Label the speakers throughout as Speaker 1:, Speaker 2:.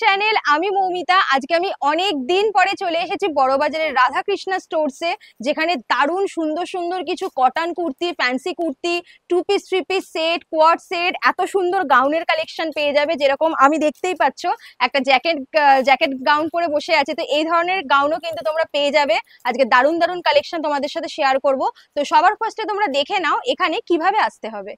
Speaker 1: Channel, আমি মৌমিতা। আজকে আমি অনেক দিন পরে চলে এসেছি বড়বাজারের রাধাকৃষ্ণা স্টোরসে, যেখানে দারুণ সুন্দর সুন্দর কিছু cotton kurti, fancy kurti, two piece, three piece set, quad set, এত সুন্দর গাউনের কালেকশন পেয়ে যাবে। যেরকম আমি দেখতেই পাচ্ছ একটা জ্যাকেট গাউন পরে বসে আছে, তো এই ধরনের গাউনও কিন্তু তোমরা পেয়ে যাবে। আজকে দারুণ দারুণ কালেকশন তোমাদের সাথে শেয়ার করব। তো সবার ফার্স্টে তোমরা দেখে নাও এখানে কিভাবে আসতে হবে।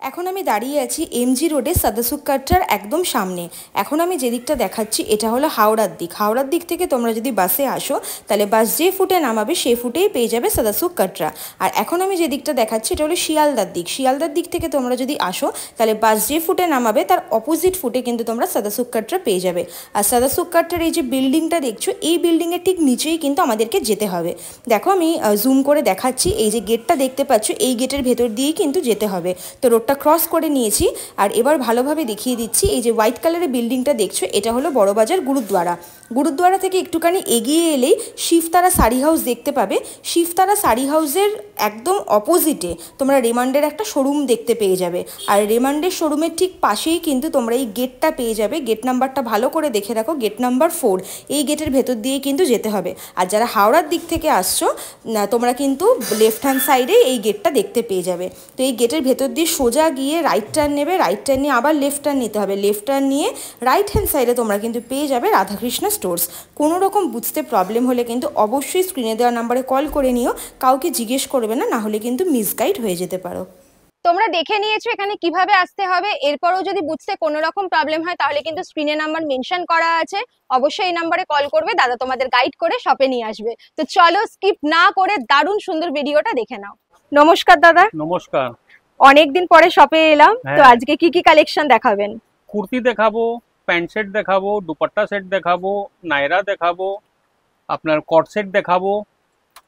Speaker 2: এখন আমি দাঁড়িয়ে আছি এমজি রোডে সাদাসুক্কাটার একদম সামনে। এখন আমি যে দিকটা দেখাচ্ছি এটা হলো হাওড়ার দিক। হাওড়ার দিক থেকে তোমরা যদি বাসে আসো তাহলে বাস যে ফুটে নামাবে সেই ফুটেই পেয়ে যাবে সাদাসুক্কাটরা। আর এখন আমি যে দিকটা দেখাচ্ছি এটা হলো শিয়ালদার দিক। শিয়ালদার দিক থেকে তোমরা যদি আসো তাহলে বাস যে ফুটে নামাবে তার অপোজিট ফুটে কিন্তু তোমরা সাদাসুক্কাটরা পেয়ে যাবে। আর সাদাসুক্কাটরার এই যে বিল্ডিংটা দেখছো, এই বিল্ডিংয়ের ঠিক নিচেই কিন্তু আমাদেরকে যেতে হবে। দেখো আমি জুম করে দেখাচ্ছি, এই যে গেটটা দেখতে পাচ্ছ এই গেটের ভেতর দিয়েই কিন্তু যেতে হবে। তো ক্রস করে নিয়েছি আর এবার ভালোভাবে দেখিয়ে দিচ্ছি। এই যে হোয়াইট কালারের বিল্ডিংটা দেখছো এটা হলো বড়বাজার গুরুদ্বারা। গুরুদ্বারা থেকে একটুখানি এগিয়ে এলেই শিফতারা শাড়ি হাউস দেখতে পাবে। শিফতারা শাড়ি হাউসের একদম অপোজিটে তোমরা রেমান্ডের একটা শোরুম দেখতে পেয়ে যাবে। আর রেমান্ডের শোরুমের ঠিক পাশেই কিন্তু তোমরা এই গেটটা পেয়ে যাবে। গেট নাম্বারটা ভালো করে দেখে রাখো, গেট নাম্বার 4। এই গেটের ভেতর দিয়েই কিন্তু যেতে হবে। আর যারা হাওড়ার দিক থেকে আসছো তোমরা কিন্তু লেফট হ্যান্ড সাইডে এই গেটটা দেখতে পেয়ে যাবে। তো এই গেটের ভেতর দিয়ে সোজা গিয়ে রাইট টার্ন নেবে, রাইট টার্ন নিয়ে আবার লেফট টার্ন নিতে হবে। লেফট টার্ন নিয়ে রাইট হ্যান্ড সাইডে তোমরা কিন্তু পেয়ে যাবে রাধাকৃষ্ণা স্টোর্স। কোনো রকম বুঝতে প্রবলেম হলে কিন্তু অবশ্যই স্ক্রিনে দেওয়া নাম্বারে কল করে নিও, কাউকে জিজ্ঞেস করবে না, না হলে কিন্তু মিসগাইড হয়ে যেতে পারো।
Speaker 1: তোমরা দেখে নিয়েছো এখানে কিভাবে আসতে হবে। এরপরও যদি বুঝতে কোনো রকম প্রবলেম হয় তাহলে কিন্তু স্ক্রিনে নাম্বার মেনশন করা আছে, অবশ্যই এই নাম্বারে কল করবে, দাদা তোমাদের গাইড করে শপে নিয়ে আসবে। তো চলো স্কিপ না করে দারুণ সুন্দর ভিডিওটা দেখে নাও। নমস্কার দাদা।
Speaker 3: নমস্কার।
Speaker 1: অনেকদিন পরে শপে এলাম, তো আজকে কি কি কালেকশন দেখাবেন?
Speaker 3: কুর্তি দেখাবো, প্যান্ট সেট দেখাবো, দুপাট্টা সেট দেখাবো, নায়রা দেখাবো, আপনার কট সেট দেখাবো।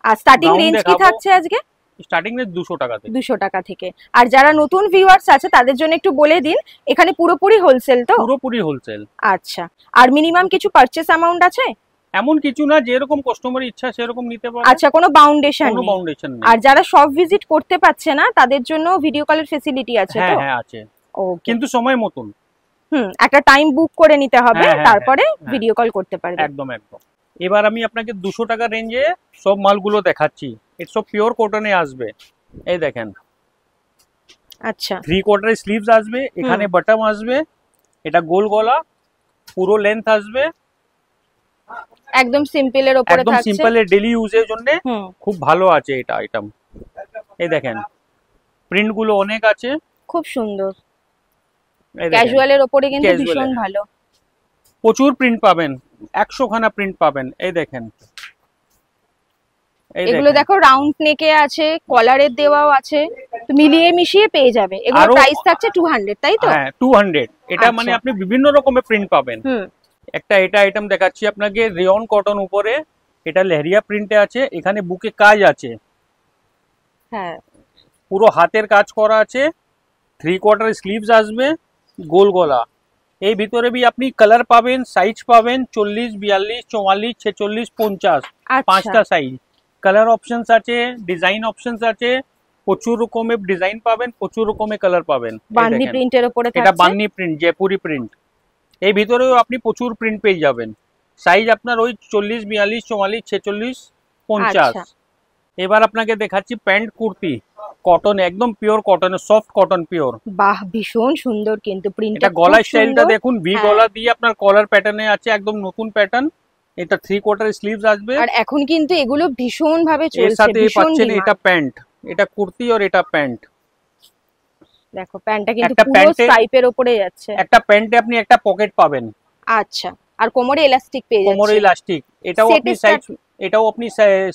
Speaker 1: আর স্টার্টিং রেঞ্জ কি থাকছে আজকে?
Speaker 3: স্টার্টিং রেঞ্জ 200 টাকা থেকে।
Speaker 1: 200 টাকা থেকে। আর যারা নতুন ভিউয়ার্স আছে তাদের জন্য একটু বলে দিন, এখানে পুরোপুরি হোলসেল তো?
Speaker 3: পুরোপুরি হোলসেল।
Speaker 1: আচ্ছা, আর মিনিমাম কিছু পারচেজ অ্যামাউন্ট আছে?
Speaker 3: এমন কিছু না, যেরকম কাস্টমার ইচ্ছা সেরকম নিতে পারবে।
Speaker 1: আচ্ছা, কোনো বাউন্ডেশন নেই? আর যারা শপ ভিজিট করতে পারছে না তাদের জন্য ভিডিও কলের ফ্যাসিলিটি আছে তো?
Speaker 3: হ্যাঁ আছে। কিন্তু সময় মতন।
Speaker 1: একটা টাইম বুক করে নিতে হবে, তারপরে ভিডিও কল করতে পারবে।
Speaker 3: একদম একদম। এবার আমি আপনাকে 200 টাকা রেঞ্জে সব মালগুলো দেখাচ্ছি। এটা সব পিওর কটনে আসবে। এই দেখেন। আচ্ছা, 3/4 স্লিভস আসবে, এখানে বটম আসবে, এটা গোল গলা, পুরো লেন্থ আসবে,
Speaker 1: একদম সিম্পলের উপরে থাকছে।
Speaker 3: একদম সিম্পলের ডেইলি ইউজের জন্য খুব ভালো আছে এটা আইটেম। এই দেখেন, প্রিন্ট গুলো অনেক আছে,
Speaker 1: খুব সুন্দর। ক্যাজুয়ালের উপরে কিন্তু ভীষণ ভালো।
Speaker 3: প্রচুর প্রিন্ট পাবেন, 100 খানা প্রিন্ট পাবেন। এই দেখেন,
Speaker 1: এগুলো দেখো রাউন্ড নেকে আছে, কলারের দেওয়াও আছে, তো মিলিয়ে মিশিয়ে পেয়ে যাবে। এগুলো প্রাইস থাকছে 200, তাই তো?
Speaker 3: হ্যাঁ 200। এটা মানে আপনি বিভিন্ন রকমের প্রিন্ট পাবেন। একটা এটা আইটেম দেখাচ্ছি আপনাকে, রেয়ন কটন উপরে, এটা লেহরিয়া প্রিন্টে আছে, এখানে বুকে কাজ আছে। হ্যাঁ, পুরো হাতের কাজ করা আছে, 3/4 স্লিভস আসবে, গোল গলা। এই ভিতরে भी আপনি কালার পাবেন, সাইজ পাবেন, 40, 42, 44, 46, 50, পাঁচটা সাইজ। কালার অপশনস আছে, ডিজাইন অপশনস আছে, প্রচুর রকমের ডিজাইন পাবেন, প্রচুর রকমের কালার পাবেন।
Speaker 1: বান্নি প্রিন্টের উপরে থাকছে,
Speaker 3: এটা বান্নি প্রিন্ট, জয়পুরি প্রিন্ট। এই ভিতরেও আপনি প্রচুর প্রিন্ট পেয়ে যাবেন। সাইজ আপনার ওই 40, 42, 44, 46, 50। এবার আপনাকে দেখাচ্ছি প্যান্ট কুর্তি, কটন, একদম pure cotton, soft cotton pure.
Speaker 1: বাহ, ভীষণ সুন্দর কিন্তু প্রিন্টটা।
Speaker 3: এটা গলা স্টাইলটা দেখুন, ভি গলা দিয়ে আপনার কলার প্যাটার্নে আছে, একদম নতুন প্যাটার্ন। এটা 3/4 স্লিভস আসবে।
Speaker 1: আর এখন কিন্তু এগুলো ভীষণ ভাবে চলছে।
Speaker 3: এর সাথে পাচ্ছেন এটা প্যান্ট, এটা কুর্তি আর এটা প্যান্ট।
Speaker 1: দেখো প্যান্টটা কিন্তু পুরো স্ট্রাইপের উপরে যাচ্ছে।
Speaker 3: একটা প্যান্টে আপনি একটা পকেট পাবেন।
Speaker 1: আচ্ছা, আর কোমরে ইলাস্টিক পেয়ে যাচ্ছেন।
Speaker 3: কোমরে ইলাস্টিক। এটাও আপনি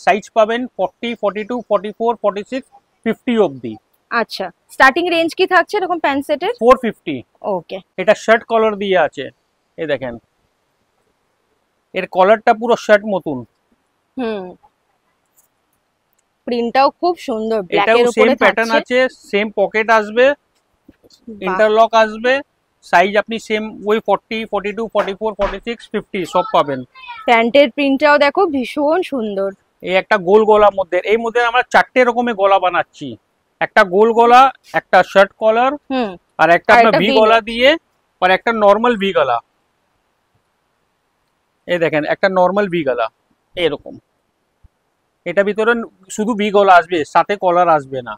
Speaker 3: সাইজ পাবেন 40, 42, 44, 46, 50 অবধি।
Speaker 1: আচ্ছা, স্টার্টিং রেঞ্জ কি থাকছে এরকম প্যান্ট সেটের?
Speaker 3: 450।
Speaker 1: ওকে।
Speaker 3: এটা শার্ট কলার দিয়ে আছে, এই দেখেন, এর কলারটা পুরো শার্ট মতন।
Speaker 1: প্রিন্টটাও খুব সুন্দর, ব্ল্যাকের উপরে থাকছে।
Speaker 3: প্যাটার্ন আছে, সেম পকেট আসবে, ইন্টারলক আসবে, সাইজ আপনি সেম ওই 40, 42, 44, 46, 50 সব পাবেন।
Speaker 1: প্যান্টের প্রিন্টটাও দেখো ভীষণ সুন্দর।
Speaker 3: এই একটা গোল গলার মধ্যে, এই মধ্যে আমরা 4টে রকমের গলা বানাচ্ছি। একটা গোল গলা, একটা শার্ট কলার, আর একটা আমরা ভি গলা দিয়ে, আর একটা নরমাল ভি গলা। এই দেখেন একটা নর্মাল ভি গলা এরকম, এটা ভিতরে শুধু ভি গলা আসবে, সাথে কলার আসবে না,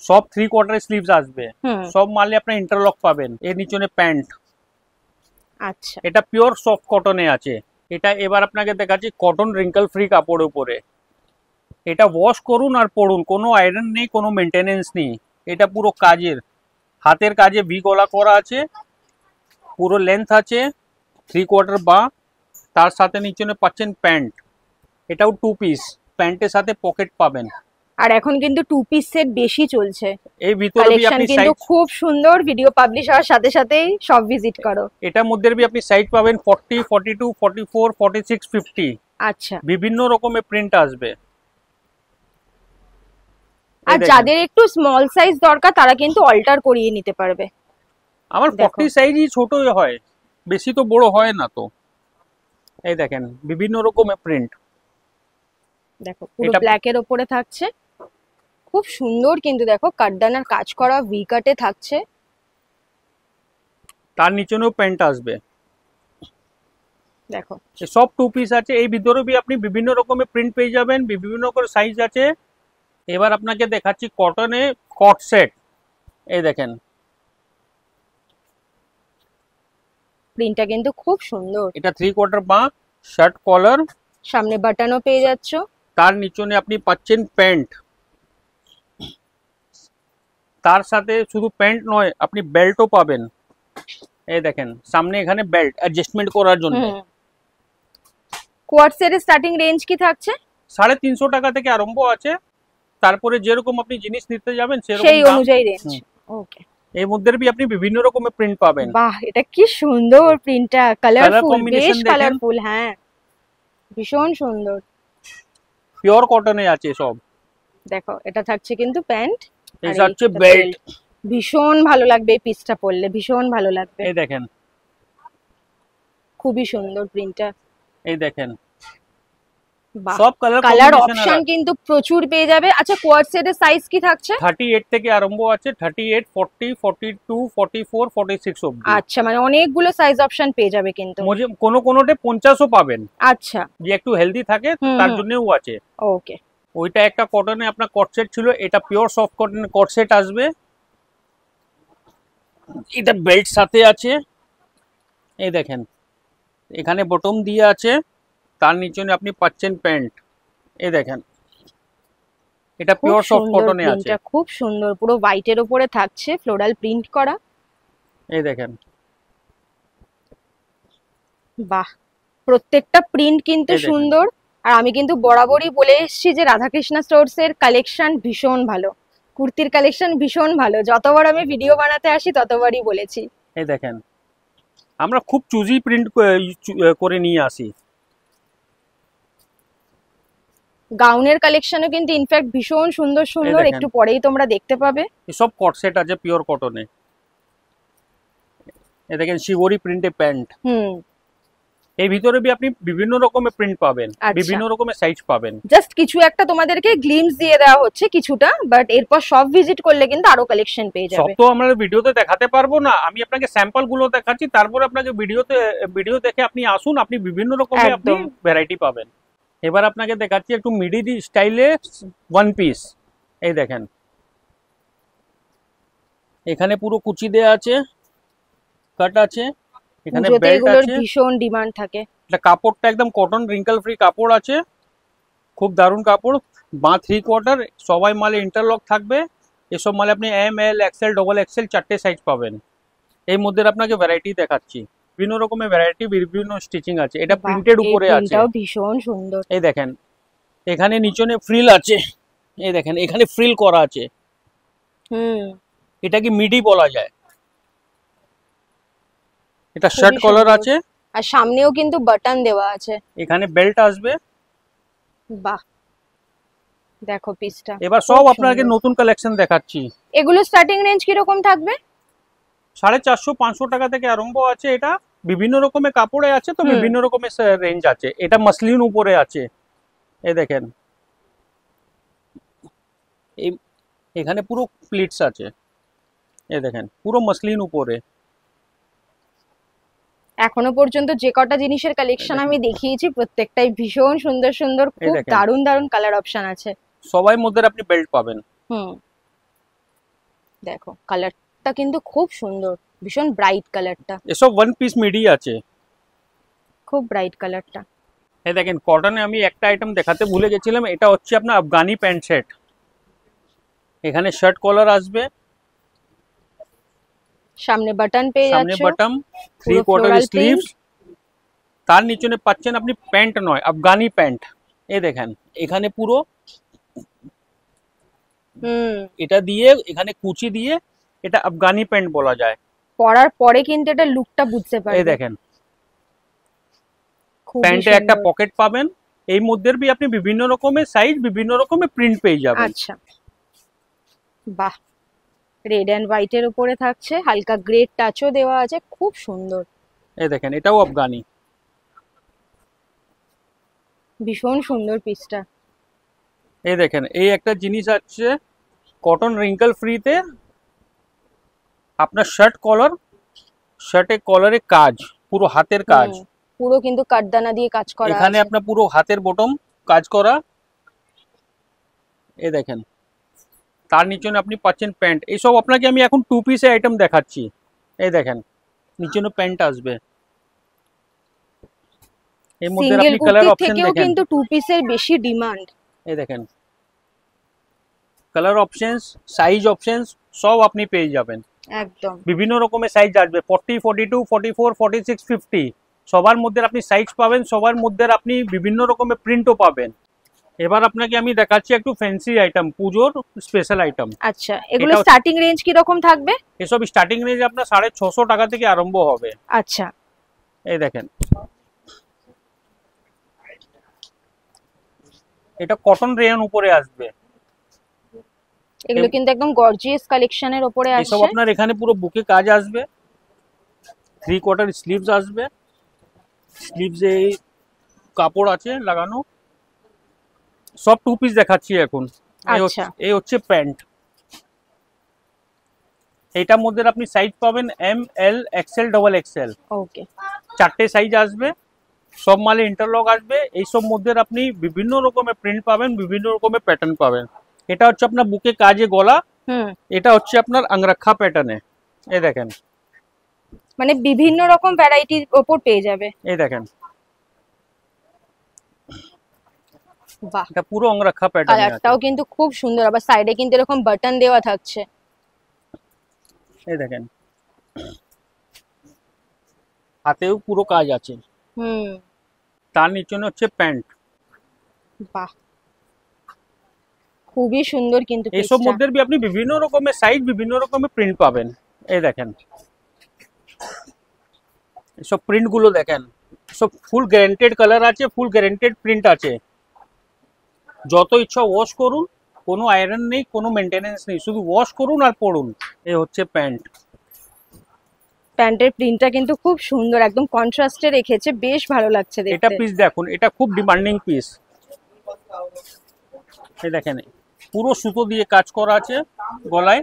Speaker 3: সব 3/4 স্লিভস আসবে, সব মালে আপনার ইন্টারলক পাবেন। এর নিচনে প্যান্ট,
Speaker 1: আচ্ছা
Speaker 3: এটা পিওর সফট কটনে আছে। এটা এবার আপনাকে দেখাচ্ছি কটন রিঙ্কল ফ্রি কাপড়ের উপরে। এটা ওয়াশ করুন আর পরুন, কোনো আয়রন নেই, কোনো মেনটেনেন্স নেই। এটা পুরো কাজের, হাতের কাজে ভি গলা করা আছে, পুরো লেন্থ আছে 3/4 বা, তার সাথে নিচনে পাচ্ছেন প্যান্ট, এটাও 2 পিস, প্যান্টের সাথে পকেট পাবেন।
Speaker 1: আর এখন কিন্তু 2 পিস সেট বেশি চলছে,
Speaker 3: এই ভিতরে भी আপনি
Speaker 1: কিন্তু
Speaker 3: সাইজ,
Speaker 1: খুব সুন্দর। ভিডিও পাবলিশ হওয়ার সাথে সাথেই সব ভিজিট করো।
Speaker 3: এটার মধ্যে भी আপনি সাইজ পাবেন 40, 42, 44, 46, 50।
Speaker 1: আচ্ছা,
Speaker 3: বিভিন্ন রকমের প্রিন্ট আসবে।
Speaker 1: আর যাদের একটু স্মল সাইজ দরকার তারা কিন্তু অল্টার করিয়ে নিতে পারবে।
Speaker 3: আমার 40 সাইজই ছোট হয়, বেশি তো বড় হয় না। তো এই দেখেন বিভিন্ন রকমের প্রিন্ট,
Speaker 1: দেখো পুরো ব্ল্যাক এর উপরে থাকছে, খুব সুন্দর। কিন্তু দেখো কাটদানার কাজ করা ভি কাটে থাকছে,
Speaker 3: তার নিচেও প্যান্ট আসবে।
Speaker 1: দেখো
Speaker 3: সব 2 পিস আছে। এই ভিতরে भी আপনি বিভিন্ন রকমের প্রিন্ট পেয়ে যাবেন, বিভিন্ন রকমের সাইজ আছে। এবার আপনাকে দেখাচ্ছি কটনে কট সেট। এই দেখেন
Speaker 1: প্রিন্টটা কিন্তু খুব সুন্দর।
Speaker 3: এটা 3/4 বা, শার্ট কলার,
Speaker 1: সামনে বাটনও পেয়ে যাচ্ছ,
Speaker 3: তার নিচনে আপনি পাচ্ছেন প্যান্ট, তার সাথে শুধু প্যান্ট নয়, আপনি বেল্টও পাবেন। এই দেখেন সামনে এখানে বেল্ট অ্যাডজাস্টমেন্ট করার জন্য।
Speaker 1: কোয়াড সেটের স্টার্টিং রেঞ্জ কি থাকছে?
Speaker 3: 350 টাকা থেকে আরম্ভ আছে, তারপরে যেরকম আপনি জিনিস নিতে যাবেন
Speaker 1: সেই অনুযায়ী রেঞ্জ। ওকে,
Speaker 3: এর মধ্যে भी আপনি বিভিন্ন রকমের প্রিন্ট পাবেন।
Speaker 1: বাহ, এটা কি সুন্দর প্রিন্টটা, কালারফুল, বেশ কালারফুল। হ্যাঁ, ভীষণ সুন্দর,
Speaker 3: পিওর কটনে আছে সব।
Speaker 1: দেখো এটা থাকছে কিন্তু প্যান্ট,
Speaker 3: এটা হচ্ছে বেল্ট।
Speaker 1: ভীষণ ভালো লাগবে এই পিসটা পরলে, ভীষণ ভালো লাগবে।
Speaker 3: এই দেখেন
Speaker 1: খুবই সুন্দর প্রিন্টটা।
Speaker 3: এই দেখেন সব
Speaker 1: কালার অপশন কিন্তু প্রচুর পেয়ে যাবে। আচ্ছা, কোয়াড সেটের সাইজ কি থাকছে?
Speaker 3: 38 থেকে আরম্ভ আছে, 38, 40, 42, 44, 46 অবধি।
Speaker 1: আচ্ছা, মানে অনেকগুলো সাইজ অপশন পেয়ে যাবে কিন্তু।
Speaker 3: কোনোটে 50ও পাবেন।
Speaker 1: আচ্ছা,
Speaker 3: যে একটু হেলদি থাকে তার জন্যও আছে।
Speaker 1: ওকে,
Speaker 3: ওইটা একটা কটনে আপনার কট সেট ছিল, এটা পিওর সফট কটনের কট সেট আসবে। এটা বেল্ট সাথে আছে। এই দেখেন এখানে বটম দিয়ে আছে, তার নিচে আপনি পাচ্ছেন প্যান্ট। এই দেখেন এটা পিওর সফট কটনে আছে।
Speaker 1: এটা খুব সুন্দর, পুরো হোয়াইটের উপরে থাকছে ফ্লোরাল প্রিন্ট করা।
Speaker 3: এই দেখেন
Speaker 1: বাহ, প্রত্যেকটা প্রিন্ট কিন্তু সুন্দর। আর আমি কিন্তু বরাবরই বলে এসেছি যে রাধাকৃষ্ণ স্টোরস এর কালেকশন ভীষণ ভালো, কুর্তির কালেকশন ভীষণ ভালো। যতবার আমি ভিডিও বানাতে আসি ততবারই বলেছি।
Speaker 3: এই দেখেন আমরা খুব চুজি প্রিন্ট করে নিয়ে আসি।
Speaker 1: গাউনের কালেকশনও কিন্তু ইনফ্যাক্ট ভীষণ সুন্দর সুন্দর, একটু পরেই তোমরা দেখতে পাবে।
Speaker 3: সব কট সেট আছে পিওর কটনে। এই দেখেন শিবরি প্রিন্টে প্যান্ট। এই ভিতরে भी আপনি বিভিন্ন রকমের প্রিন্ট পাবেন, বিভিন্ন রকমের সাইজ পাবেন।
Speaker 1: জাস্ট কিছু একটা তোমাদেরকে গ্লিমস দিয়ে দেওয়া হচ্ছে কিছুটা, বাট এরপর সব ভিজিট করলে কিন্তু আরো কালেকশন পেয়ে যাবে।
Speaker 3: সব তো আমরা ভিডিওতে দেখাতে পারবো না, আমি আপনাকে স্যাম্পল গুলো দেখাচ্ছি, তারপরে আপনাকে ভিডিও দেখে আপনি আসুন, আপনি বিভিন্ন রকমের আপনি ভ্যারাইটি পাবেন। এবার আপনাকে দেখাচ্ছি একটু মিডি স্টাইলে ওয়ান পিস। এই দেখেন এখানে পুরো কুচি দেয়া আছে, কাট আছে, এখানে বেল্ট আছে,
Speaker 1: ভীষণ ডিমান্ড থাকে।
Speaker 3: এটা কাপড়টা একদম কটন রিঙ্কল ফ্রি কাপড় আছে, খুব দারুণ কাপড়। বা 3/4 সবাই মালে ইন্টারলক থাকবে। এসব মালে আপনি M, L, XL, double Excel 4টে size পাবেন। এই মধ্যে আপনাকে ভ্যারাইটি দেখাচ্ছি, বিভিন্ন রকমের ভ্যারাইটি, বিভিন্ন স্টিচিং আছে। এটা প্রিন্টেড উপরে আছে,
Speaker 1: এটাও ভীষণ সুন্দর।
Speaker 3: এই দেখেন এখানে নিচনে ফ্রিল আছে। এই দেখেন এখানে ফ্রিল করা আছে। এটা কি মিডি বলা যায়। এটা শার্ট কলার আছে,
Speaker 1: আর সামনেও কিন্তু বাটন দেওয়া আছে।
Speaker 3: এখানে বেল্ট আসবে।
Speaker 1: বাহ, দেখো পিসটা।
Speaker 3: এবার সব আপনাকে নতুন কালেকশন দেখাচ্ছি।
Speaker 1: এগুলো স্টার্টিং রেঞ্জ কি রকম থাকবে?
Speaker 3: 450-500 টাকা থেকে আরম্ভ আছে। এটা বিভিন্ন রকমের কাপড়ে আছে, তো বিভিন্ন রকমের রেঞ্জ আছে। এটা মাসলিন উপরে আছে। এই দেখেন এখানে পুরো প্লিটস আছে। এই দেখেন পুরো মাসলিন উপরে।
Speaker 1: এখনো পর্যন্ত যে কটা জিনিসের কালেকশন আমি দেখিয়েছি প্রত্যেকটাই ভীষণ সুন্দর সুন্দর, খুব দারুণ দারুণ কালার অপশন আছে।
Speaker 3: সবাই মধ্যে আপনি বেল্ট পাবেন।
Speaker 1: দেখো কালারটা কিন্তু খুব সুন্দর, ভীষণ ব্রাইট কালারটা।
Speaker 3: এসব ওয়ান পিস মিডি আছে,
Speaker 1: খুব ব্রাইট কালারটা।
Speaker 3: এই দেখেন কটনে আমি একটা আইটেম দেখাতে ভুলে গেছিলাম, এটা হচ্ছে আপনার আফগানি প্যান্ট সেট। এখানে শার্ট কলার আসবে,
Speaker 1: সামনে বাটন পেয়ে যাচ্ছে,
Speaker 3: সামনে বাটন, 3/4 স্লিভস, তার নিচে পাচ্ছেন আপনি প্যান্ট নয় আফগানি প্যান্ট। এই দেখেন এখানে পুরো এটা দিয়ে এখানে কুচি দিয়ে এটা আফগানি প্যান্ট বলা যায়।
Speaker 1: পরার পরে কিন্তু এটা লুকটা বুঝতে পারবেন।
Speaker 3: এই দেখেন প্যান্টে একটা পকেট পাবেন, এই মধ্যে भी আপনি বিভিন্ন রকমের সাইজ বিভিন্ন রকমের প্রিন্ট পেয়ে যাবেন।
Speaker 1: আচ্ছা বাহ, রেড এন্ড হোয়াইট এর উপরে থাকছে, হালকা গ্রে টাচও দেওয়া আছে, খুব সুন্দর।
Speaker 3: এই দেখেন এটাও আফগানি,
Speaker 1: ভীষণ সুন্দর পিসটা।
Speaker 3: এই দেখেন এই একটা জিনিস আছে কটন রিঙ্কল ফ্রিতে, আপনার শার্ট কলার, শার্টে কলারে কাজ, পুরো হাতের কাজ,
Speaker 1: পুরো কিন্তু কাটদানা দিয়ে কাজ করা আছে।
Speaker 3: এখানে আপনার পুরো হাতের বটম কাজ করা। এই দেখেন তার নিচে আপনি পাচ্ছেন প্যান্ট। এইসব আপনাকে আমি এখন 2 পিসের আইটেম দেখাচ্ছি। এই দেখেন নিচে প্যান্ট আসবে, এর মধ্যে আপনি কালার অপশন দেখেন,
Speaker 1: কিন্তু 2 পিসের বেশি ডিমান্ড।
Speaker 3: এই দেখেন কালার অপশনস, সাইজ অপশনস সব আপনি পেয়ে যাবেন।
Speaker 1: একদম
Speaker 3: বিভিন্ন রকমের সাইজ আসবে, 40, 42, 44, 46, 50 সবার মধ্যে আপনি সাইজ পাবেন, সবার মধ্যে আপনি বিভিন্ন রকমের প্রিন্টও পাবেন। এবার আপনাকে আমি দেখাচ্ছি একটু ফ্যান্সি আইটেম, পুজোর স্পেশাল আইটেম।
Speaker 1: আচ্ছা এগুলো স্টার্টিং রেঞ্জ কি রকম থাকবে?
Speaker 3: এসব স্টার্টিং রেঞ্জ আপনার 650 টাকা থেকে আরম্ভ হবে।
Speaker 1: আচ্ছা
Speaker 3: এই দেখেন এটা কটন রেয়ন উপরে আসবে,
Speaker 1: এগুলো কিন্তু একদম গর্জিয়াস কালেকশনের উপরে আসছে।
Speaker 3: এসব আপনার এখানে পুরো বুকে কাজ আসবে, 3/4 স্লিভস আসবে, স্লিভসে এই কাপড় আছে লাগানো, সব 2 পিস দেখাচ্ছি এখন।
Speaker 1: আচ্ছা
Speaker 3: এই হচ্ছে প্যান্ট, এটার মধ্যে আপনি সাইজ পাবেন এম, এল, এক্সএল, ডবল এক্সএল।
Speaker 1: ওকে
Speaker 3: 4টে সাইজ আসবে, সব মালে ইন্টারলক আসবে। এইসব মধ্যে আপনি বিভিন্ন রকমের প্রিন্ট পাবেন, বিভিন্ন রকমের প্যাটার্ন পাবেন। এটা হচ্ছে আপনার বুকে কাজে গলা, এটা হচ্ছে আপনার আংরাক্ষা প্যাটার্নে। এই দেখেন
Speaker 1: মানে বিভিন্ন রকম ভ্যারাইটির উপর পেয়ে যাবে।
Speaker 3: এই দেখেন
Speaker 1: বাহ,
Speaker 3: এটা পুরো আংরাক্ষা প্যাটার্ন,
Speaker 1: কালারটাও কিন্তু খুব সুন্দর, আবার সাইডে কিন্তু এরকম বাটন দেওয়া থাকছে।
Speaker 3: এই দেখেন হাতেও পুরো কাজ আছে, তার নিচে হচ্ছে প্যান্ট।
Speaker 1: বাহ খুবই সুন্দর কিন্তু
Speaker 3: এইসব মধ্যে আপনি বিভিন্ন রকমের সাইজ বিভিন্ন রকমের প্রিন্ট পাবেন। এই দেখেন এইসব প্রিন্ট গুলো দেখেন, সব ফুল গ্যারান্টেড কালার আছে, ফুল গ্যারান্টেড প্রিন্ট আছে। যত ইচ্ছা ওয়াশ করুন, কোনো আয়রন নেই, কোনো মেইনটেনেন্স নেই, শুধু ওয়াশ করুন আর পরুন। এই হচ্ছে প্যান্ট,
Speaker 1: প্যান্টের প্রিন্টটা কিন্তু খুব সুন্দর, একদম কন্ট্রাস্টে রেখেছে, বেশ ভালো লাগছে দেখতে।
Speaker 3: এটা পিস দেখুন, এটা খুব ডিমান্ডিং পিস। এই দেখেন পুরো সুতো দিয়ে কাজ করা আছে গলায়,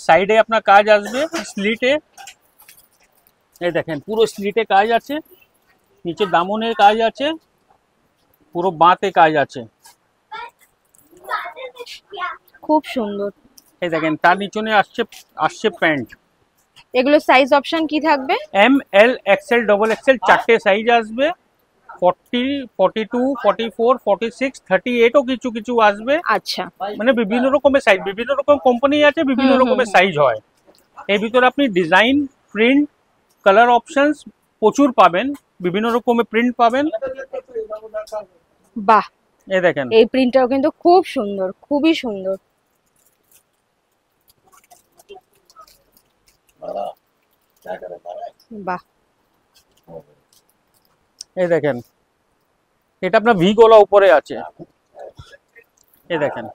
Speaker 3: সাইডে আপনার কাজ আসবে স্লিটে। এই দেখেন পুরো স্লিটে কাজ আছে, নিচে দামনের কাজ আছে, পুরো বাঁতে কাজ আছে,
Speaker 1: খুব সুন্দর।
Speaker 3: এই দেখেন তার নিচে আসছে প্যান্ট।
Speaker 1: এগুলো সাইজ অপশন কি থাকবে?
Speaker 3: এম, এল, এক্সএল, ডবল এক্সএল 4টে সাইজ আসবে, 40, 42, 44, 46, 38ও কিছু কিছু আসবে।
Speaker 1: আচ্ছা
Speaker 3: মানে বিভিন্ন রকমের সাইজ, বিভিন্ন রকম কোম্পানি আছে, বিভিন্ন রকমের সাইজ হয়। এর ভিতরে আপনি ডিজাইন, প্রিন্ট, কালার অপশনস প্রচুর পাবেন, বিভিন্ন রকমের প্রিন্ট পাবেন।
Speaker 1: বাহ
Speaker 3: এই দেখেন
Speaker 1: এই প্রিন্টটাও কিন্তু খুব সুন্দর, খুবই সুন্দর। বাহ
Speaker 3: এই দেখেন এটা আপনার ভি গলা উপরে আছে। এই দেখেন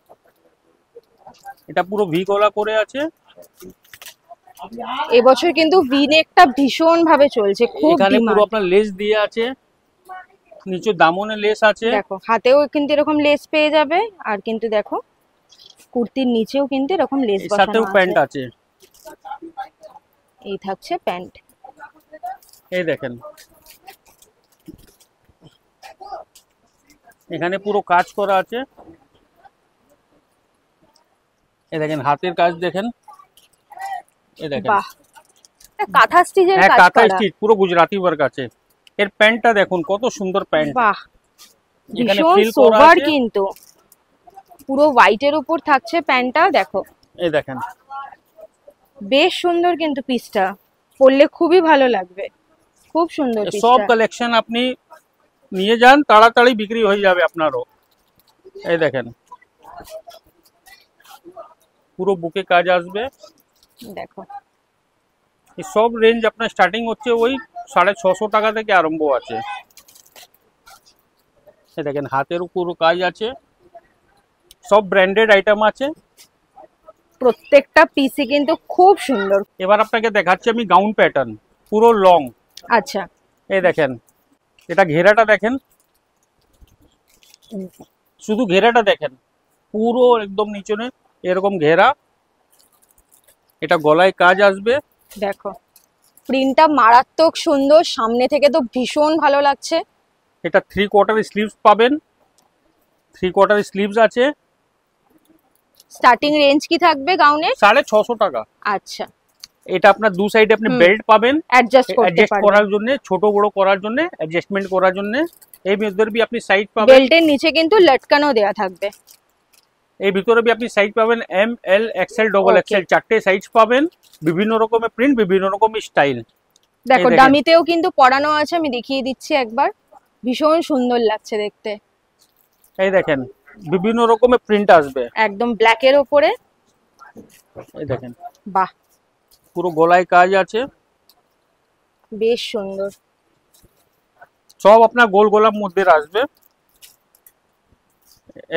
Speaker 3: এটা পুরো ভি গলা করে আছে।
Speaker 1: এবছর কিন্তু ভি নেকটা ভীষণ ভাবে চলছে, খুব
Speaker 3: এখানে পুরো
Speaker 1: ডিমান্ড।
Speaker 3: আপনার লেস দিয়ে আছে, নিচে দামনে লেস আছে,
Speaker 1: দেখো হাতেও কিন্তু এরকম লেস পেয়ে যাবে, আর কিন্তু দেখো কুর্তির নিচেও কিন্তু এরকম লেস বসানো আছে।
Speaker 3: সাথেও প্যান্ট আছে।
Speaker 1: এই থাকছে প্যান্ট।
Speaker 3: এই দেখেন এখানে পুরো কাজ করা আছে। এই দেখেন হাতের কাজ দেখেন, এই দেখেন
Speaker 1: বাহ, কাঁথা স্টিচের
Speaker 3: হ্যাঁ
Speaker 1: কাজ
Speaker 3: কাঁথা
Speaker 1: করা।
Speaker 3: স্টিচ পুরো গুজরাটি ওয়ার্ক আছে। এর প্যান্টটা দেখুন কত সুন্দর প্যান্ট,
Speaker 1: বাহ,
Speaker 3: এখানে
Speaker 1: ভীষণ
Speaker 3: ফিল করা
Speaker 1: সোবার,
Speaker 3: আছে।
Speaker 1: কিন্তু পুরো হোয়াইটের উপর থাকছে প্যান্টটা, দেখো
Speaker 3: এই দেখেন
Speaker 1: বেশ সুন্দর, কিন্তু পিসটা পরলে খুবই ভালো লাগবে, খুব সুন্দর
Speaker 3: সব
Speaker 1: পিসটা।
Speaker 3: কালেকশন আপনি নিয়ে যান, তাড়াতাড়ি বিক্রি হয়ে যাবে আপনারও। এই দেখেন পুরো বুকে কাজ আসবে।
Speaker 1: দেখো
Speaker 3: এই সব রেঞ্জ আপনার স্টার্টিং হচ্ছে ওই 650 টাকা থেকে আরম্ভ আছে। এই দেখেন হাতের উপর কাজ আছে, সব ব্র্যান্ডেড আইটেম আছে।
Speaker 1: প্রত্যেকটা পিসই কিন্তু খুব সুন্দর।
Speaker 3: এবার আপনাকে দেখাচ্ছি আমি গাউন প্যাটার্ন, পুরো লং।
Speaker 1: আচ্ছা,
Speaker 3: এই দেখেন এটা ঘেরাটা দেখেন, শুধু ঘেরাটা দেখেন, পুরো একদম নিচনে এরকম ঘেরা। এটা গলায় কাজ আসবে।
Speaker 1: দেখো প্রিন্টটা মারাত্মক সুন্দর, সামনে থেকে তো ভীষণ ভালো লাগছে।
Speaker 3: এটা 3/4 স্লিভস পাবেন, 3/4 স্লিভস আছে।
Speaker 1: স্টার্টিং রেঞ্জ কি থাকবে গাউনের?
Speaker 3: 650 টাকা।
Speaker 1: আচ্ছা,
Speaker 3: এটা আপনার দু সাইডে আপনি বেল্ট পাবেন
Speaker 1: অ্যাডজাস্ট করতে
Speaker 3: অ্যাডজাস্ট
Speaker 1: পারবেন।
Speaker 3: করার জন্য, ছোট বড় করার জন্য, অ্যাডজাস্টমেন্ট করার জন্য। এই ভিতরে বি আপনি সাইজ পাবেন,
Speaker 1: বেল্টের নিচে কিন্তু লটকানো দেয়া থাকবে।
Speaker 3: এই ভিতরে বি আপনি সাইজ পাবেন M, L, XL, double
Speaker 1: Okay.
Speaker 3: Excel, চারটে সাইজ পাবেন। বিভিন্ন রকমের প্রিন্ট, বিভিন্ন রকমের স্টাইল।
Speaker 1: দেখো
Speaker 3: দেখেন।
Speaker 1: ডামিতেও কিন্তু পরানো আছে, আমি দেখিয়ে দিচ্ছি একবার, ভীষণ সুন্দর লাগছে দেখতে।
Speaker 3: এই দেখেন বিভিন্ন রকমের প্রিন্ট আসবে।
Speaker 1: একদম ব্ল্যাকের ওপরে,
Speaker 3: এই দেখেন
Speaker 1: বাহ
Speaker 3: পুরো গলায় কাজ আছে,
Speaker 1: বেশ সুন্দর।
Speaker 3: সব আপনার গোল গোলাপ মধ্যে আসবে।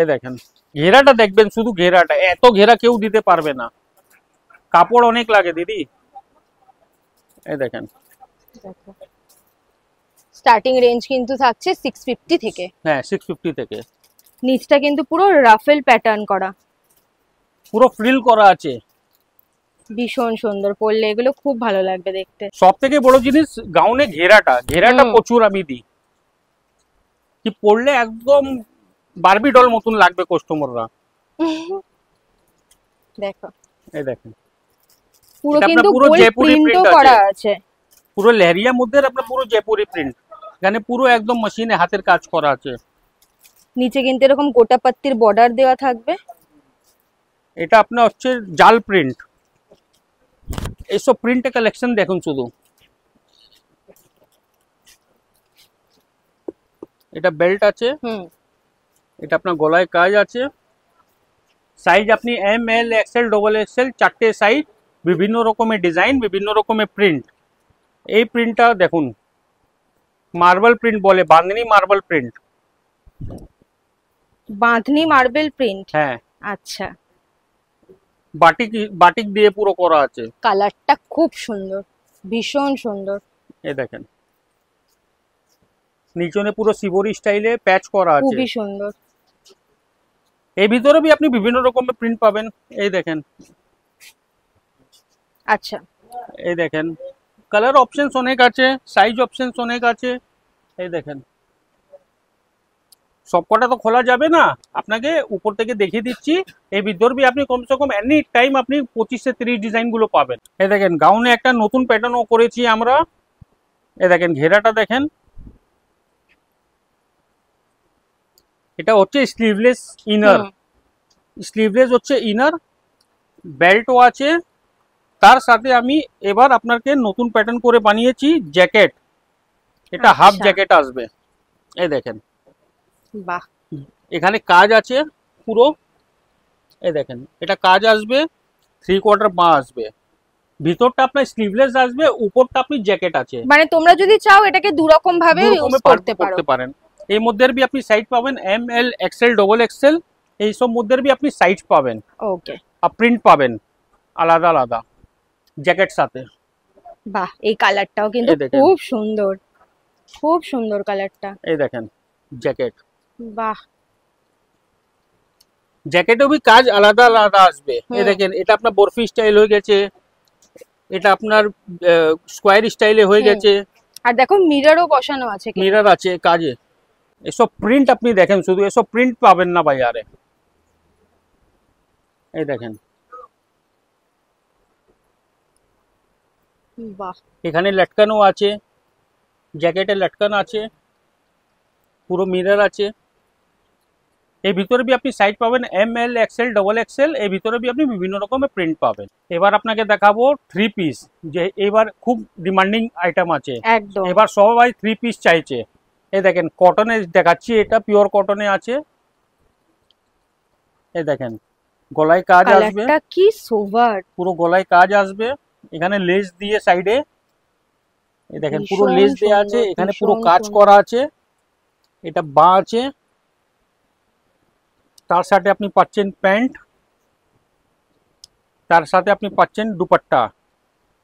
Speaker 3: এই দেখেন ঘেরাটা দেখবেন, শুধু ঘেরাটা, এত ঘেরা কেউ দিতে পারবে না, কাপড় অনেক লাগে দিদি। এই দেখেন
Speaker 1: স্টার্টিং রেঞ্জ কিন্তু থাকছে 650 থেকে।
Speaker 3: হ্যাঁ 650 থেকে।
Speaker 1: নিচটা কিন্তু পুরো রাফেল প্যাটার্ন করা,
Speaker 3: পুরো ফ্রিল করা আছে।
Speaker 1: ভীষণ সুন্দর, পরলে এগুলো খুব ভালো লাগবে দেখতে।
Speaker 3: সব থেকে বড় জিনিস গাউনে ঘেরাটা, ঘেরাটা প্রচুর আমি দিই, কি পরলে একদম বারবি ডল মতন লাগবে কাস্টমাররা।
Speaker 1: দেখো
Speaker 3: এই দেখেন
Speaker 1: পুরো
Speaker 3: এটা
Speaker 1: কিন্তু
Speaker 3: আপনার পুরো
Speaker 1: গোল
Speaker 3: জয়পুরি
Speaker 1: প্রিন্টও
Speaker 3: print
Speaker 1: করা
Speaker 3: আছে।
Speaker 1: আছে।
Speaker 3: পুরো লেহেরিয়ার মধ্যে আপনার পুরো জয়পুরি প্রিন্ট, এখানে পুরো একদম মেশিনে হাতের কাজ করা আছে।
Speaker 1: নিচে কিন্তু এরকম গোটা পাত্তির বর্ডার দেওয়া থাকবে।
Speaker 3: এটা আপনার হচ্ছে জাল প্রিন্ট। এইসব প্রিন্টের কালেকশন দেখুন শুধু। এটা বেল্ট আছে, এটা আপনার গলায় কাজ আছে। সাইজ আপনি M, L, XL, double Excel, চারটে সাইজ, বিভিন্ন রকমের ডিজাইন, বিভিন্ন রকমের প্রিন্ট। এই প্রিন্টটা দেখুন, মার্বেল প্রিন্ট বলে, bandhani marble print.
Speaker 1: Bandhani marble print,
Speaker 3: হ্যাঁ
Speaker 1: আচ্ছা।
Speaker 3: বাটিক, বাটিক দিয়ে পুরো করা আছে।
Speaker 1: কালারটা খুব সুন্দর, ভীষণ সুন্দর।
Speaker 3: এই দেখেন নিচনে পুরো শিবরি স্টাইলে প্যাচ করা আছে,
Speaker 1: খুবই সুন্দর।
Speaker 3: এর ভিতরে বি আপনি বিভিন্ন রকমের প্রিন্ট পাবেন। এই দেখেন,
Speaker 1: আচ্ছা,
Speaker 3: এই দেখেন কালার অপশনস অনেক আছে, সাইজ অপশনস অনেক আছে। এই দেখেন সবকটা তো খোলা যাবে না, আপনাকে উপর থেকে দেখিয়ে দিচ্ছি। এই ভিতর বি আপনি কমসে কম এনি টাইম আপনি 25 থেকে 30 ডিজাইন গুলো পাবেন। এই দেখেন গাউনে একটা নতুন প্যাটার্নও করেছি আমরা। এই দেখেন ঘেরাটা দেখেন, এটা হচ্ছে স্লিভলেস ইনার, স্লিভলেস হচ্ছে ইনার, বেল্টও আছে। তার সাথে আমি এবার আপনাকে নতুন প্যাটার্ন করে বানিয়েছি জ্যাকেট, এটা হাফ জ্যাকেট আসবে। এই দেখেন
Speaker 1: বাহ,
Speaker 3: এখানে কাজ আছে পুরো। এই দেখেন এটা কাজ আসবে, 3/4 বাঁ আসবে, ভিতরটা আপনার স্লিভলেস আসবে, উপরটা আপনি জ্যাকেট আছে।
Speaker 1: মানে তোমরা যদি চাও এটাকে দু রকম ভাবে ইউজ করতে পারো।
Speaker 3: করতে পারেন। এই মধ্যে বি আপনি সাইজ পাবেন M, L, XL, double Excel, এই সব মধ্যে বি আপনি সাইজ পাবেন।
Speaker 1: ওকে,
Speaker 3: আর প্রিন্ট পাবেন আলাদা আলাদা জ্যাকেট সাথে।
Speaker 1: বাহ, এই কালারটাও কিন্তু
Speaker 3: এই দেখেন।
Speaker 1: খুব সুন্দর, খুব সুন্দর কালারটা।
Speaker 3: এই দেখেন জ্যাকেট,
Speaker 1: বাহ,
Speaker 3: জ্যাকেটও বি কাজ আলাদা আলাদা আসবে। এই দেখেন এটা আপনার বরফি স্টাইল হয়ে গেছে, এটা আপনার স্কোয়ার স্টাইলে হয়ে গেছে,
Speaker 1: আর দেখো মিররও বসানো আছে,
Speaker 3: মিরর আছে কাজে। এসব প্রিন্ট আপনি দেখেন, শুধু এসব প্রিন্ট পাবেন না বাজারে। এই দেখেন,
Speaker 1: বাহ,
Speaker 3: এখানে লটকানো আছে, জ্যাকেটে লটকানো আছে, পুরো মিরর আছে। এর ভিতরে বি আপনি সাইজ পাবেন M L XL double XL, এর ভিতরে বি আপনি বিভিন্ন রকমের প্রিন্ট পাবেন। এবার আপনাকে দেখাবো 3 পিস, যে এবার খুব ডিমান্ডিং আইটেম আছে,
Speaker 1: একদম।
Speaker 3: এবার সবাই 3 পিস চাইছে। এই দেখেন কটনে দেখাচ্ছি, এটা পিওর কটনে আছে। এই দেখেন গলায় কাজ আসবে,
Speaker 1: কালারটা কি সোভার,
Speaker 3: পুরো গলায় কাজ আসবে, এখানে লেস দিয়ে সাইডে, এই দেখেন পুরো
Speaker 1: ভীষণ
Speaker 3: লেস দেওয়া আছে,
Speaker 1: সুন্দর,
Speaker 3: এখানে পুরো
Speaker 1: ভীষণ
Speaker 3: কাজ
Speaker 1: সুন্দর।
Speaker 3: করা আছে, এটা বা আছে। তার সাথে আপনি পাচ্ছেন প্যান্ট, তার সাথে আপনি পাচ্ছেন দুপাট্টা।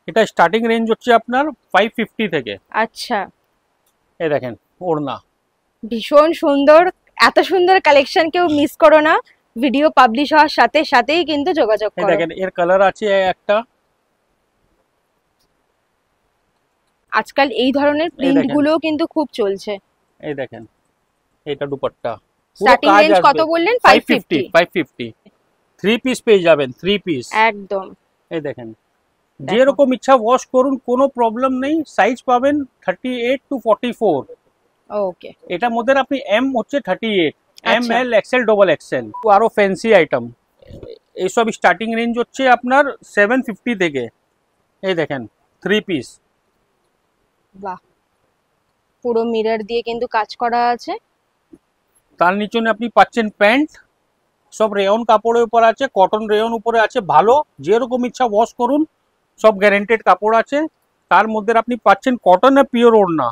Speaker 3: এটা স্টার্টিং রেঞ্জ হচ্ছে আপনার 550 থেকে।
Speaker 1: আচ্ছা,
Speaker 3: এই দেখেন ওড়না,
Speaker 1: ভীষণ সুন্দর। এত সুন্দর কালেকশন কেউ মিস করো না, ভিডিও পাবলিশ হওয়ার সাথে সাথেই কিন্তু যোগাযোগ
Speaker 3: এই
Speaker 1: করো।
Speaker 3: দেখেন এর কালার আছে একটা।
Speaker 1: আজকাল এই ধরনের প্রিন্ট
Speaker 3: দেখেন।
Speaker 1: গুলো কিন্তু খুব চলছে।
Speaker 3: এই দেখেন এটা দুপাট্টা, পুরো
Speaker 1: স্টার্টিং
Speaker 3: কাজ
Speaker 1: রেঞ্জ
Speaker 3: আসবে।
Speaker 1: কত বললেন? 550।
Speaker 3: 550 3 পিস পেয়ে যাবেন, 3 পিস।
Speaker 1: একদম।
Speaker 3: এই দেখেন যেরকম ইচ্ছা ওয়াশ করুন, কোনো প্রবলেম নেই। সাইজ পাবেন 38 to 44।
Speaker 1: ওকে,
Speaker 3: এটার মধ্যে আপনি এম হচ্ছে 38, এম
Speaker 1: আচ্ছা।
Speaker 3: এল এক্সেল ডবল এক্সেল। আরো ফ্যান্সি আইটেম, এইসব স্টার্টিং রেঞ্জ হচ্ছে আপনার 750 থেকে। এই দেখেন 3 পিস।
Speaker 1: বাহ, পুরো মিরর দিয়ে কিন্তু কাজ করা আছে।
Speaker 3: তার নিচে আপনি পাচ্ছেন প্যান্ট, সব রেয়ন কাপড়ের উপর আছে, কটন রেয়ন উপরে আছে, ভালো যেরকম ইচ্ছা ওয়াশ করুন, সব গ্যারেন্টেড কাপড় আছে। তার মধ্যে আপনি পাচ্ছেন কটনের পিওর ওড়না।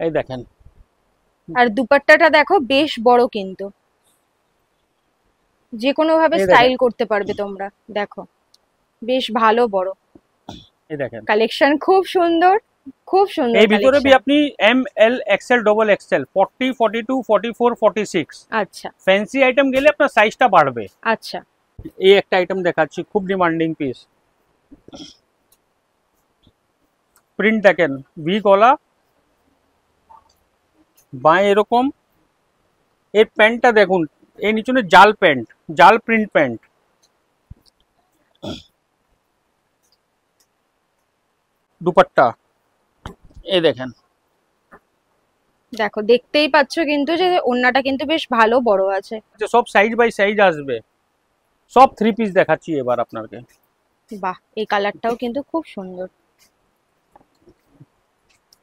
Speaker 3: এই দেখেন,
Speaker 1: আর দুপাট্টাটা দেখো বেশ বড়, কিন্তু যে কোনো ভাবে
Speaker 3: এই দেখেন।
Speaker 1: স্টাইল করতে পারবে তোমরা। দেখো বেশ ভালো বড়।
Speaker 3: এই দেখেন
Speaker 1: কালেকশন খুব সুন্দর, খুব সুন্দর।
Speaker 3: এই ভিতরে বি
Speaker 1: collection।
Speaker 3: আপনি M L XL double XL 40 42 44 46
Speaker 1: আচ্ছা
Speaker 3: ফ্যান্সি আইটেম গেলে আপনার সাইজটা বাড়বে।
Speaker 1: আচ্ছা,
Speaker 3: এই একটা আইটেম দেখাচ্ছি, খুব ডিমান্ডিং পিস। প্রিন্ট দেখেন, ভি গলা, বাঁয়ে এরকম। এর প্যান্টটা দেখুন, এর নিচে জাল প্যান্ট, জাল প্রিন্ট প্যান্ট। দুপাট্টা এই দেখেন,
Speaker 1: দেখো দেখতেই পাচ্ছ কিন্তু যে ওড়নাটা কিন্তু বেশ ভালো বড় আছে।
Speaker 3: সব সাইজ বাই সাইজ আসবে, সব 3 পিস দেখাচ্ছি এবার আপনাকে।
Speaker 1: বাহ, এই কালারটাও কিন্তু খুব সুন্দর।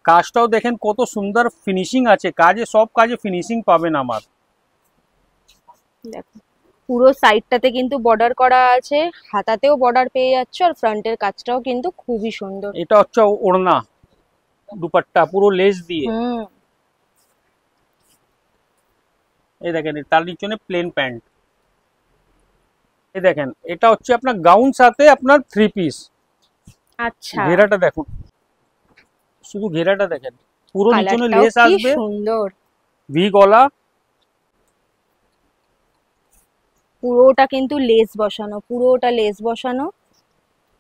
Speaker 3: কাজটাও দেখেন কত সুন্দর ফিনিশিং আছে, কাজে সব কাজে ফিনিশিং পাবেন আমার।
Speaker 1: দেখো পুরো সাইডটাতে কিন্তু বর্ডার করা আছে, হাতাতেও বর্ডার পেয়ে যাচ্ছ, আর ফ্রন্টের কাজটাও কিন্তু খুবই সুন্দর।
Speaker 3: এটা হচ্ছে ওড়না, দুপাট্টা পুরো লেস দিয়ে।
Speaker 1: হুম,
Speaker 3: এই দেখেন তার নিচে প্লেন প্যান্ট। এই দেখেন এটা হচ্ছে আপনার গাউন সাথে আপনার 3 পিস।
Speaker 1: আচ্ছা,
Speaker 3: ঘেরাটা দেখুন, শুধু ঘেরাটা দেখেন, পুরো নিচে
Speaker 1: কালারটাও
Speaker 3: লেস
Speaker 1: কি
Speaker 3: আসবে,
Speaker 1: সুন্দর।
Speaker 3: ভি গলা,
Speaker 1: পুরোটা কিন্তু লেস বসানো, পুরোটা লেস বসানো,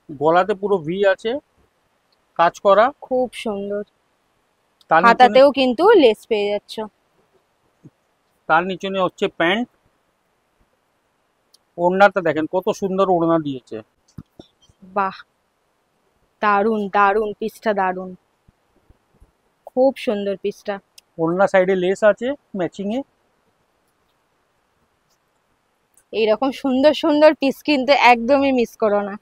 Speaker 3: গলাতে পুরো ভি আছে কাজ করা।
Speaker 1: খুব সুন্দর।
Speaker 3: তার নিচে
Speaker 1: হাতাতেও কিন্তু লেস পেয়ে যাচ্ছ।
Speaker 3: হচ্ছে প্যান্ট। ওড়নাটা দেখেন কত সুন্দর ওড়না দিয়েছে।
Speaker 1: বাহ, দারুন দারুন, পিসটা দারুন, খুব সুন্দর পিসটা।
Speaker 3: ওড়না সাইডে লেস আছে ম্যাচিং এ।
Speaker 1: এইরকম সুন্দর সুন্দর পিস কিন্তু একদমই মিস করো না।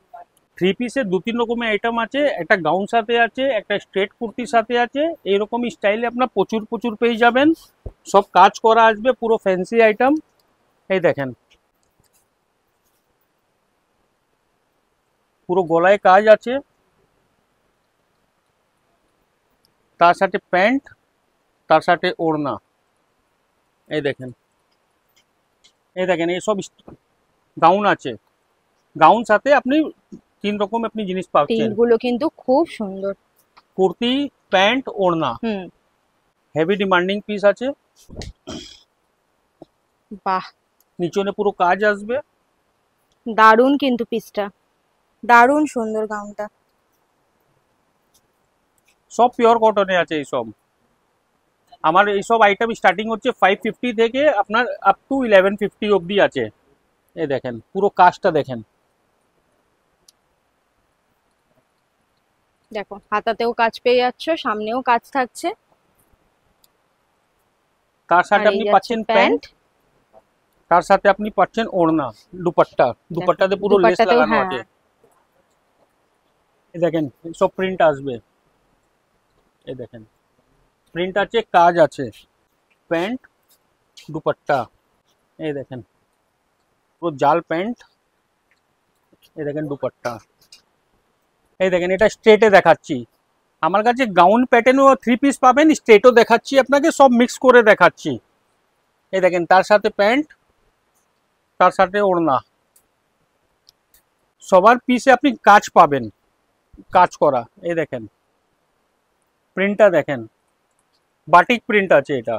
Speaker 3: 3 পিসের 2-3 রকমের আইটেম আছে, একটা গাউন সাথে আছে, একটা স্ট্রেট কুর্তির সাথে আছে। এইরকম স্টাইলে আপনার প্রচুর প্রচুর পেয়ে যাবেন, সব কাজ করা আসবে, পুরো ফ্যান্সি আইটেম। এই দেখেন পুরো গলায় কাজ আছে, তার সাথে প্যান্ট, তার সাথে ওড়না। এই দেখেন এইসব গাউন আছে, গাউন সাথে আপনি 3 রকম আপনি জিনিস পাচ্ছেন।
Speaker 1: প্রিন্টগুলো কিন্তু খুব সুন্দর।
Speaker 3: কুর্তি, প্যান্ট, ওড়না,
Speaker 1: হুম,
Speaker 3: হেভি ডিমান্ডিং পিস আছে।
Speaker 1: বাহ,
Speaker 3: নিচনে পুরো কাজ আসবে।
Speaker 1: দারুন কিন্তু পিসটা, দারুন সুন্দর গাউনটা।
Speaker 3: সব পিওর কটনে আছে এইসব। আমার এইসব আইটেম স্টার্টিং হচ্ছে 550 থেকে আপনার আপ টু 1150 অবধি আছে। এই দেখেন পুরো কাজটা দেখেন,
Speaker 1: দেখো হাতাতেও কাজ পেয়ে যাচ্ছ, সামনেও কাজ থাকছে।
Speaker 3: তার সাথে
Speaker 1: আর
Speaker 3: আপনি
Speaker 1: এই
Speaker 3: পাচ্ছেন
Speaker 1: যাচ্ছে
Speaker 3: প্যান্ট, তার সাথে আপনি পাচ্ছেন ওড়না, দুপাট্টা, দুপাট্টাতে পুরো লেস
Speaker 1: দুপাট্টাতেও,
Speaker 3: লাগানো
Speaker 1: হ্যাঁ।
Speaker 3: আছে। এই দেখেন সব প্রিন্ট আসবে, এই দেখেন প্রিন্ট আছে, কাজ আছে, প্যান্ট, দুপাট্টা, এই দেখেন পুরো জাল প্যান্ট, এই দেখেন দুপাট্টা। এই দেখেন এটা স্ট্রেটে দেখাচ্ছি, আমার কাছে গাউন প্যাটার্নও 3 পিস পাবেন, স্ট্রেটও দেখাচ্ছি আপনাকে, সব মিক্স করে দেখাচ্ছি। এই দেখেন তার সাথে প্যান্ট, তার সাথে ওড়না, সবার পিসে আপনি কাজ পাবেন, কাজ করা। এই দেখেন প্রিন্টটা দেখেন, বাটিক প্রিন্ট আছে এটা।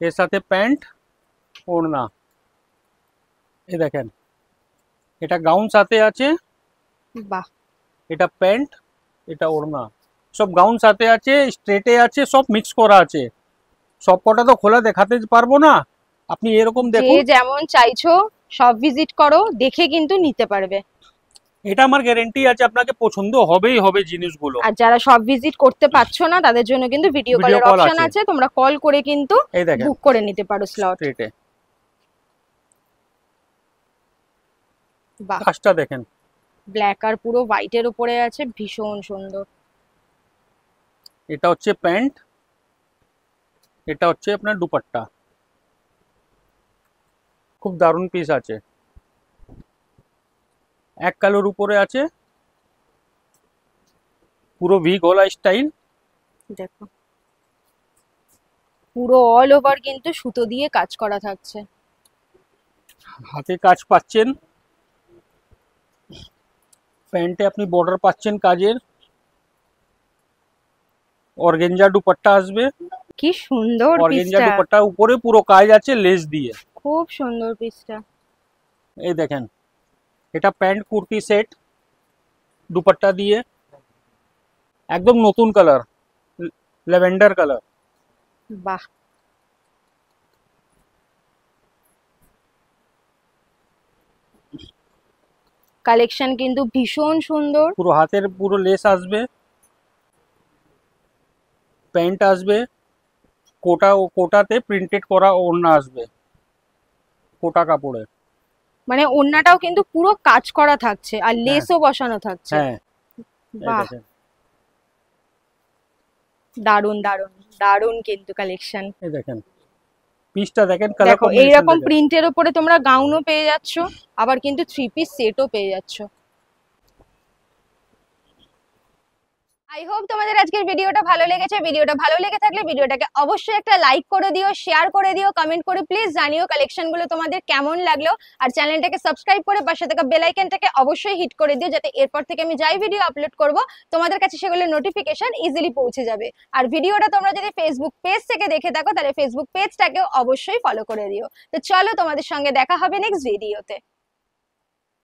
Speaker 3: এর সাথে প্যান্ট, ওড়না, এই দেখেন এটা গাউন সাথে আছে,
Speaker 1: বাহ,
Speaker 3: এটা প্যান্ট, এটা ওড়না, সব গাউন সাথে আছে, স্ট্রেটে আছে, সব মিক্স করা আছে। সব কটা তো খোলা দেখাতে পারবো না, আপনি এরকম
Speaker 1: যে
Speaker 3: দেখুন।
Speaker 1: যেমন চাইছো সব ভিজিট করো, দেখে কিন্তু নিতে পারবে।
Speaker 3: এটা আমার গ্যারান্টি আছে আপনাকে পছন্দ হবেই হবে জিনিসগুলো।
Speaker 1: আর যারা সব ভিজিট করতে পারছো না তাদের জন্য কিন্তু ভিডিও
Speaker 3: Video
Speaker 1: কলের
Speaker 3: call
Speaker 1: অপশন
Speaker 3: আছে।
Speaker 1: আছে, তোমরা কল করে কিন্তু
Speaker 3: এই দেখেন
Speaker 1: বুক করে নিতে পারো স্লট।
Speaker 3: স্ট্রেটে
Speaker 1: বাহ,
Speaker 3: কাজটা দেখেন,
Speaker 1: ব্ল্যাক আর পুরো হোয়াইটের উপরে আছে, ভীষণ সুন্দর।
Speaker 3: এটা হচ্ছে প্যান্ট, এটা হচ্ছে আপনার দুপাট্টা, খুব দারুণ পিস আছে, এক কালোর উপরে আছে, পুরো ভি গলা স্টাইল।
Speaker 1: দেখো পুরো অল ওভার কিন্তু সুতো দিয়ে কাজ করা থাকছে।
Speaker 3: হাতে কাজ পাচ্ছেন, প্যান্টে আপনি বর্ডার পাচ্ছেন কাজের, অর্গেঞ্জা দুপাট্টা আসবে,
Speaker 1: কি সুন্দর
Speaker 3: অর্গেঞ্জা
Speaker 1: পিসটা,
Speaker 3: দুপাট্টা উপরে পুরো কাজ আছে লেস দিয়ে।
Speaker 1: খুব সুন্দর পিসটা।
Speaker 3: এই দেখেন এটা প্যান্ট কুর্তি সেট, দুপাট্টা দিয়ে, একদম নতুন কালার, ল্যাভেন্ডার কালার।
Speaker 1: বাহ, কালেকশন কিন্তু ভীষণ সুন্দর।
Speaker 3: পুরো হাতের পুরো লেস আসবে, প্যান্ট আসবে, কোটা ও কোটাতে প্রিন্টেড করা ওড়না আসবে, কোটা কাপড়ে।
Speaker 1: মানে ওড়নাটাও কিন্তু পুরো কাজ করা থাকছে আর লেসও বসানো থাকছে।
Speaker 3: হ্যাঁ এই
Speaker 1: বাহ,
Speaker 3: দেখেন,
Speaker 1: দারুন দারুন দারুন কিন্তু কালেকশন।
Speaker 3: এই দেখেন পিসটা দেখেন, কালার
Speaker 1: দেখো
Speaker 3: কম্বিনেশন
Speaker 1: এইরকম
Speaker 3: দেখেন।
Speaker 1: প্রিন্টের উপরে তোমরা গাউনও পেয়ে যাচ্ছ, আবার কিন্তু 3 পিস সেটও পেয়ে যাচ্ছ। আই হোপ তোমাদের আজকের ভিডিওটা ভালো লেগেছে। ভিডিওটা ভালো লেগে থাকলে ভিডিওটাকে অবশ্যই একটা লাইক করে দিও, শেয়ার করে দিও, কমেন্ট করে প্লিজ জানিও কালেকশনগুলো তোমাদের কেমন লাগলো। আর চ্যানেলটাকে সাবস্ক্রাইব করে পাশে থাকা বেল আইকনটাকে অবশ্যই হিট করে দিও, যাতে এরপর থেকে আমি যাই ভিডিও আপলোড করব তোমাদের কাছে সেগুলোর নোটিফিকেশন ইজিলি পৌঁছে যাবে। আর ভিডিওটা তোমরা যদি ফেসবুক পেজ থেকে দেখে থাকো তাহলে ফেসবুক পেজটাকেও অবশ্যই ফলো করে দিও। তো চলো তোমাদের সঙ্গে দেখা হবে নেক্সট ভিডিওতে।